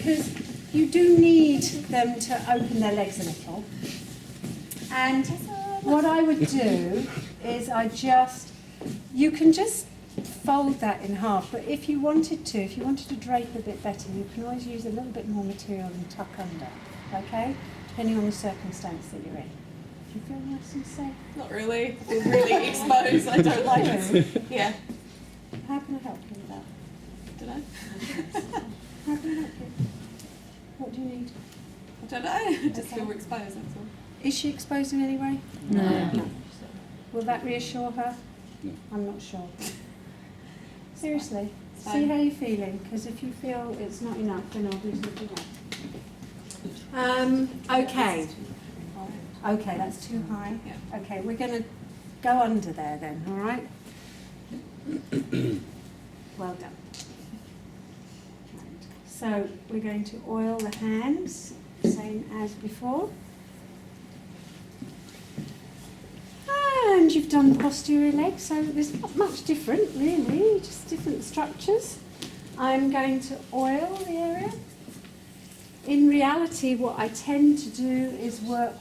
because you do need them to open their legs a little. And what I would do is you can just fold that in half, but if you wanted to drape a bit better, you can always use a little bit more material and tuck under, okay? Depending on the circumstance that you're in. Do you feel nice and safe? Not really. I feel really exposed. I don't like it. Yeah. How can I help you with that? Don't know. How can I help you? What do you need? I don't know. I just feel exposed, that's all. Is she exposed in any way? No. Will that reassure her? No. I'm not sure. Seriously, see Fine. how you're feeling, because if you feel it's not enough, then I'll do something else. Okay. Okay, that's too high. Yeah. Okay, we're going to go under there then, all right? Well done. Right. So we're going to oil the hands, same as before. And you've done posterior legs, so there's not much different really, just different structures. I'm going to oil the area. In reality, what I tend to do is work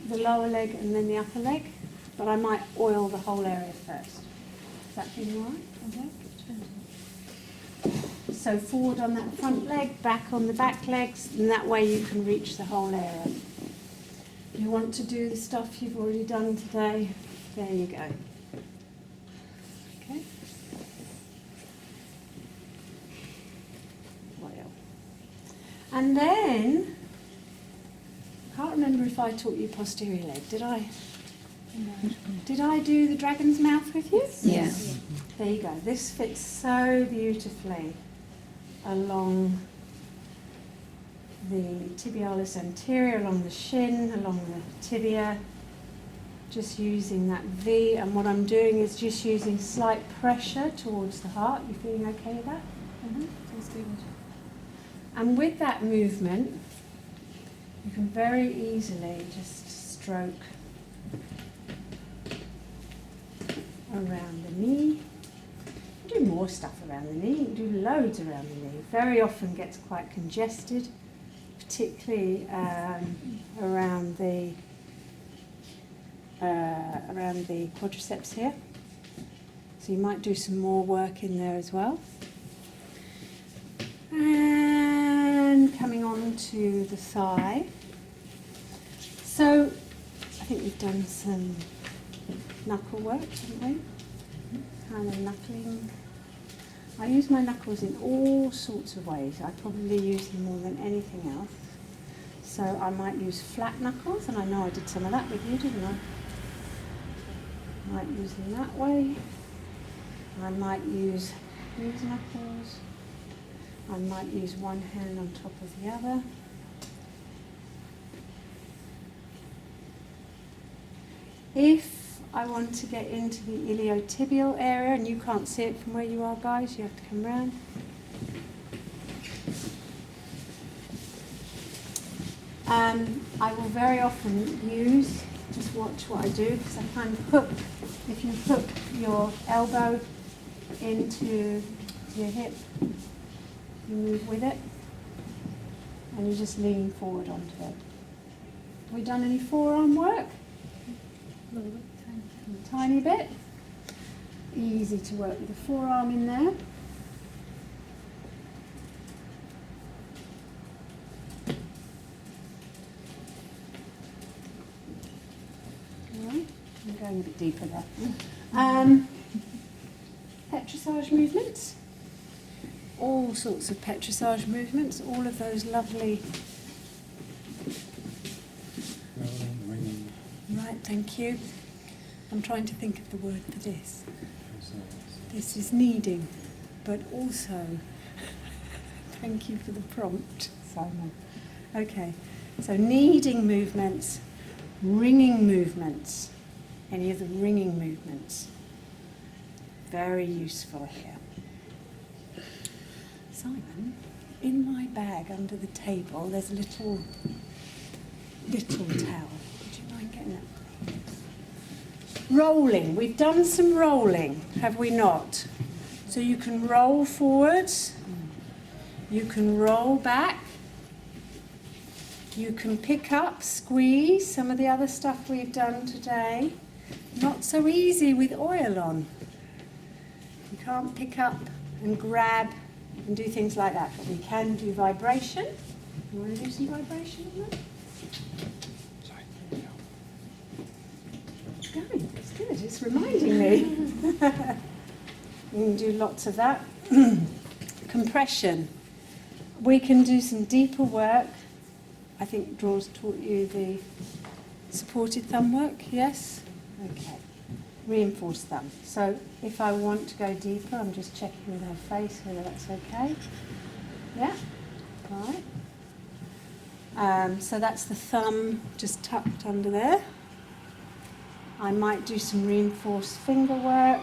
the lower leg and then the upper leg, but I might oil the whole area first. Does that feel all right? Okay. So forward on that front leg, back on the back legs, and that way you can reach the whole area. If you want to do the stuff you've already done today, there you go. Okay. Oil. And then, I can't remember if I taught you posterior leg, did I? No. Did I do the dragon's mouth with you? Yeah. There you go. This fits so beautifully along the tibialis anterior, along the shin, along the tibia. Just using that V, and what I'm doing is just using slight pressure towards the heart. You feeling okay with that? Feels good. And with that movement, you can very easily just stroke around the knee. Do more stuff around the knee. You do loads around the knee. Very often gets quite congested, particularly around the quadriceps here. So you might do some more work in there as well. And coming on to the thigh. So I think we've done some knuckle work, haven't we? Kind of knuckling. I use my knuckles in all sorts of ways. I probably use them more than anything else. So I might use flat knuckles, and I know I did some of that with you, didn't I? I might use them that way. I might use these knuckles. I might use one hand on top of the other. If I want to get into the iliotibial area, and you can't see it from where you are, guys, you have to come round. I will very often use, just watch what I do, because I kind of hook, if you hook your elbow into your hip, you move with it, and you just lean forward onto it. Have we done any forearm work? A tiny bit. Easy to work with the forearm in there. Alright, I'm going a bit deeper there. Petrissage movements. All sorts of petrissage movements, all of those lovely. Right, thank you. I'm trying to think of the word for this. This is kneading, but also, thank you for the prompt, Simon. Okay, so kneading movements, ringing movements, any of the ringing movements, very useful here. Simon, in my bag under the table, there's a little towel. Would you mind getting that? Rolling. We've done some rolling, have we not? So you can roll forwards, you can roll back, You can pick up, squeeze, some of the other stuff we've done today. Not so easy with oil on. You can't pick up and grab and do things like that, but we can do vibration. You want to do some vibration on that? Sorry. There It's going, it's good, it's reminding me. You can do lots of that. Compression. We can do some deeper work. I think Draw's taught you the supported thumb work, yes? Okay. Reinforced thumb. So if I want to go deeper, I'm just checking with her face whether that's okay. Yeah? Right. So that's the thumb just tucked under there. I might do some reinforced finger work.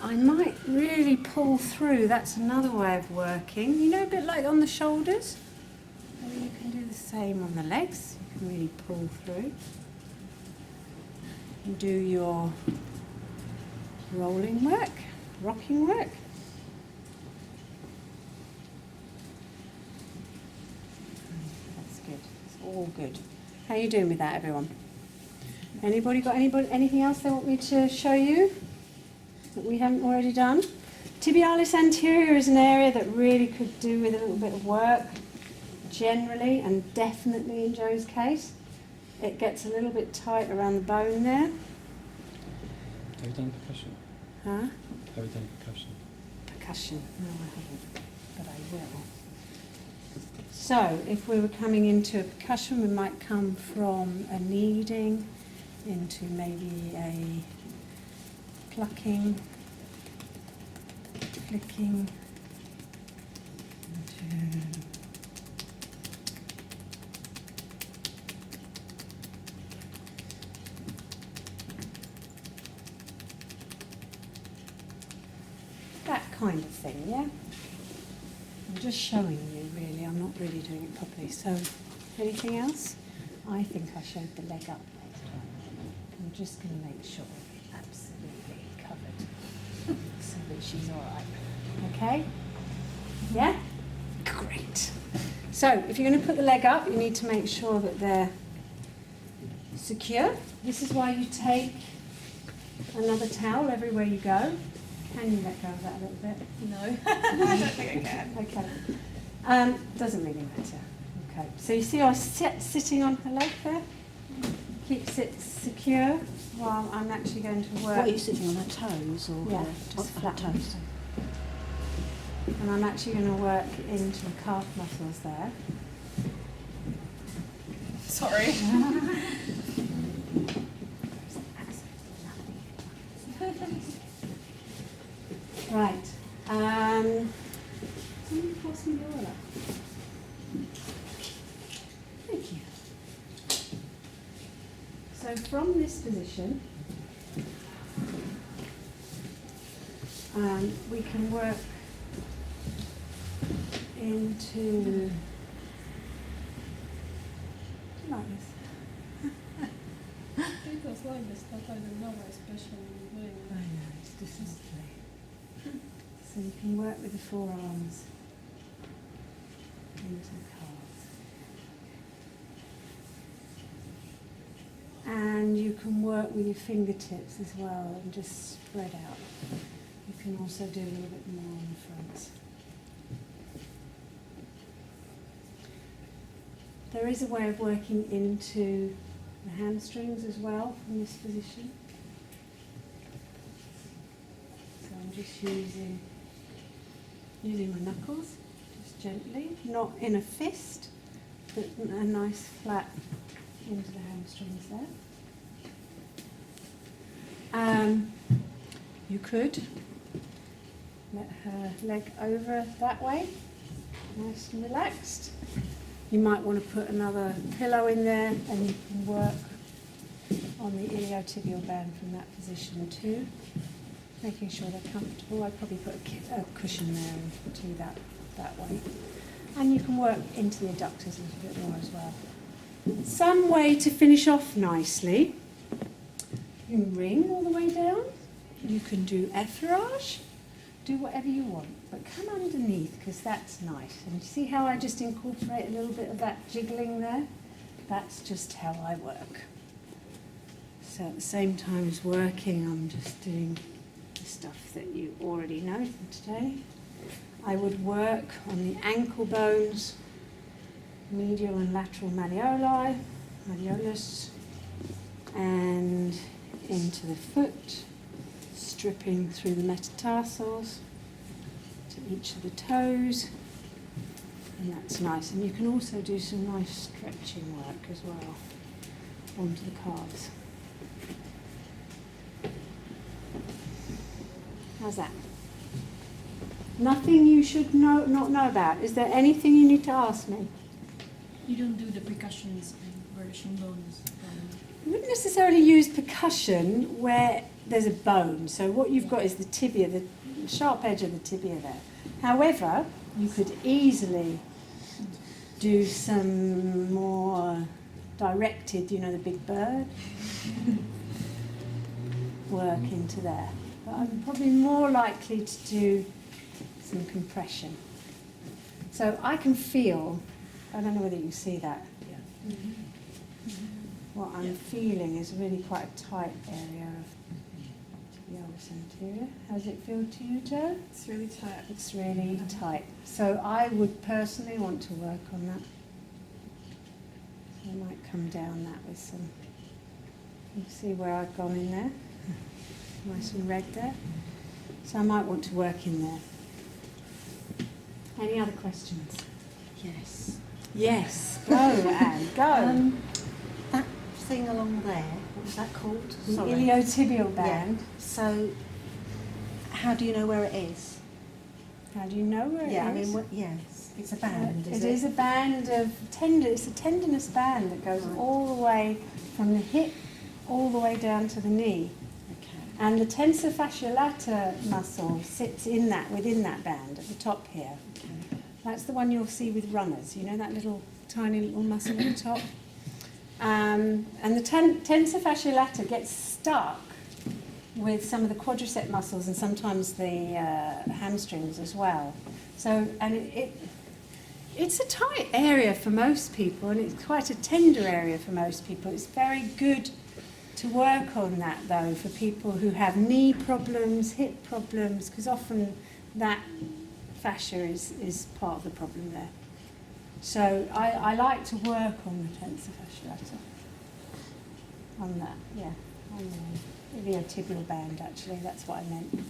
I might really pull through. That's another way of working. You know, a bit like on the shoulders. Maybe you can do the same on the legs. You can really pull through. And do your rolling work, rocking work. That's good. It's all good. How are you doing with that, everyone? Anybody got anything else they want me to show you that we haven't already done? Tibialis anterior is an area that really could do with a little bit of work, generally, and definitely in Joe's case. It gets a little bit tight around the bone there. Have you done percussion? Huh? Have you done percussion? Percussion. No, I haven't, but I will. So, if we were coming into a percussion, we might come from a kneading into maybe a plucking, flicking, into that kind of thing, yeah? I'm just showing you, really. I'm not really doing it properly. So, anything else? I think I showed the leg up last time. I'm just going to make sure it's absolutely covered so that she's all right. Okay? Yeah? Great. So, if you're going to put the leg up, you need to make sure that they're secure. This is why you take another towel everywhere you go. Can you let go of that a little bit? No, I don't think I can. Okay. Doesn't really matter. Okay. So you see I sitting on her leg there? Keeps it secure while I'm actually going to work. What, are you sitting on her toes or Yeah, her just flat toes? And I'm actually going to work into the calf muscles there. Sorry. Right. Somebody pass me the oil up. Thank you. So from this position, we can work into like this. It was like this, but I don't know why especially doing I know, it's just lovely. So you can work with the forearms into the calves. And you can work with your fingertips as well and just spread out. You can also do a little bit more on the front. There is a way of working into the hamstrings as well from this position. So I'm just using my knuckles, just gently, not in a fist, but a nice flat into the hamstrings there. You could let her leg over that way, nice and relaxed. You might want to put another pillow in there and you can work on the iliotibial band from that position too, making sure they're comfortable. I'd probably put a cushion there and do that way. And you can work into the adductors a little bit more as well. Some way to finish off nicely. You can ring all the way down. You can do effleurage. do whatever you want, but come underneath because that's nice. And see how I just incorporate a little bit of that jiggling there? That's just how I work. So at the same time as working, I'm just doing the stuff that you already know from today. I would work on the ankle bones, medial and lateral malleolus, and into the foot, stripping through the metatarsals to each of the toes, and that's nice. And you can also do some nice stretching work as well onto the calves. How's that? Nothing you should not know about. Is there anything you need to ask me? You don't do the percussions where the shin bones. You wouldn't necessarily use percussion where there's a bone. So what you've got is the tibia, the sharp edge of the tibia there. However, you could easily do some more directed, you know, the big bird work into there. But I'm probably more likely to do some compression. So I can feel, I don't know whether you see that. What I'm feeling is really quite a tight area of tibialis anterior. How does it feel to you, Joe? It's really tight. It's really tight. So I would personally want to work on that. So I might come down that with some, you see where I've gone in there? Nice and red there. So I might want to work in there. Any other questions? yes. Yes. Go, Anne, go. That thing along there, what was that called? The Sorry. iliotibial band. Yeah. So, how do you know where it is? How do you know where it is? I mean, yes, it's a band, is It is a band of it's a tendinous band that goes all the way from the hip all the way down to the knee. Okay. And the tensor fasciae lata muscle sits in that, within that band at the top here. Okay. That's the one you'll see with runners, you know, that little tiny little muscle at the top. And the tensor fasciae lata gets stuck with some of the quadricep muscles and sometimes the hamstrings as well. So, and it's a tight area for most people, and it's quite a tender area for most people. It's very good to work on that, though, for people who have knee problems, hip problems, because often that fascia is part of the problem there. So I like to work on the tensor fasciae lata, on that, yeah, on the iliotibial band, actually, that's what I meant.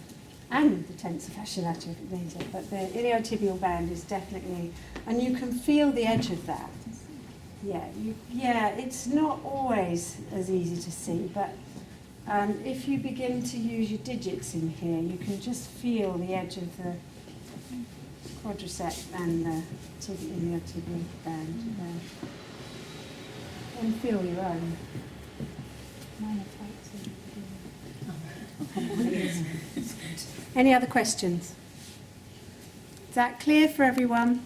And the tensor fasciae lata, if it means it, but the iliotibial band is definitely, and you can feel the edge of that. Yeah, it's not always as easy to see, but if you begin to use your digits in here, you can just feel the edge of the quadricep and the iliotibial band there. And feel your own. Mine are tight, so. Any other questions? Is that clear for everyone?